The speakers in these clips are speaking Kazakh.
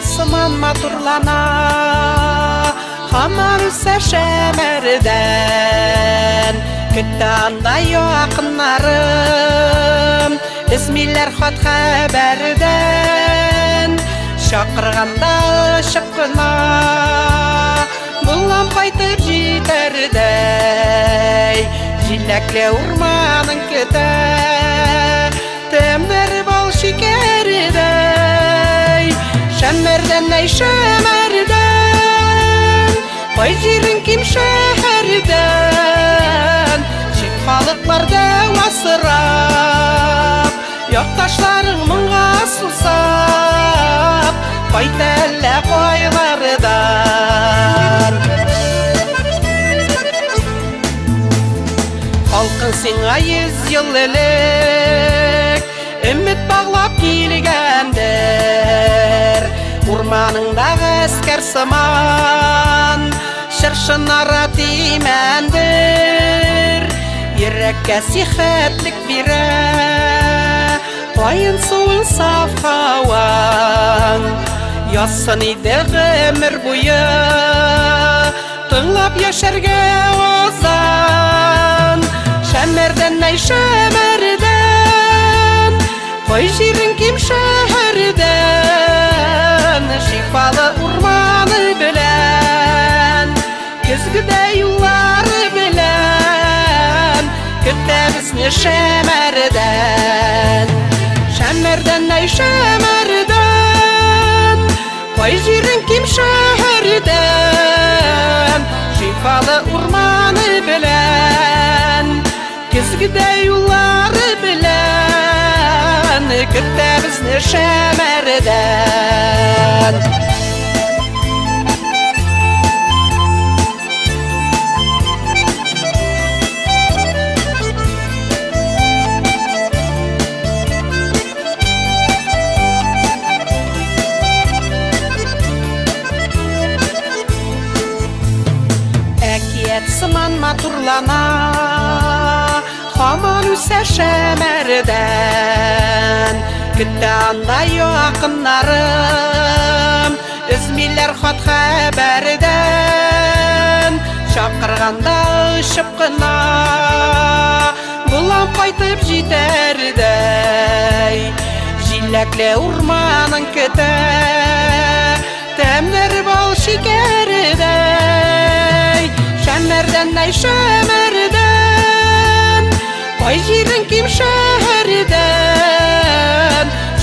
Сыман матурлана Хамар үсә шәмәрдән Көтті андай ақыннарым Ізмейлер хат хәбәрдән Шақырғанда шыққына Бұлам қайтып жетердәй Жиләкле урманың көтә Тәмдері бал шекердәй Шәмәрдән әй шәмәрдән Қой жерін кем шәһәрдән Шек халықларда асырап Яқташларың мұңға сусап Қайт әлі қойлардан Халқың сеңа 100 ел елік Үміт бағлап келгендер Урманыңдағы әскер сыман Шыршынара тимәндір Ерекке сихәтлік бире Қайын суын саф хауаң Ясын иді ғөмір бұйы Тыңлап яшәрге озан Шәмәрдән әй шәмәрдән Қой жерін кем шәһәрдән Шифалы урманы білән Күзгіде юллары білән Күттәбізні шәмәрдән Шәмәрдән әй шәмәрдән Қой жерін кем шәһәрдән Шифалы урманы білән Күзгіде юллары білән Күттәбізні шәмәрдән Әкиет сыман матурлана Хаман үсә шәмәрдән Күтті андай ақыннарым Үзмейлер хат хәбәрдән Шақырғанда ұшып қына Бұлам қайтып жетердәй Жиләкле урманың көтә Тәмдері бал шекердәй Шәмәрдән әй шәмәрдән Қой жерін кем шәһәрдән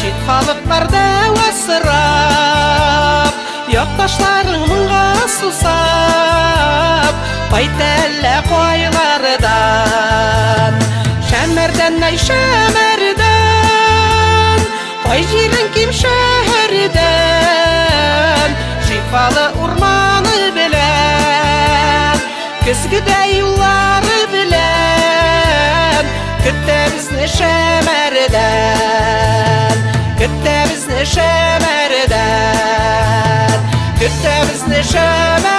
Шет халықларда асырап Яқташларың мұңға сусап Қайт әлі қойлардан Шәмәрдән әй шәмәрдән Қой жерін кем шәһәрдән Шифалы урманы білән Күзгіде юллары білән Күттәбізні шәмәрдән Күттәбізні шәмәрдән Күттәбізні шәмәрдән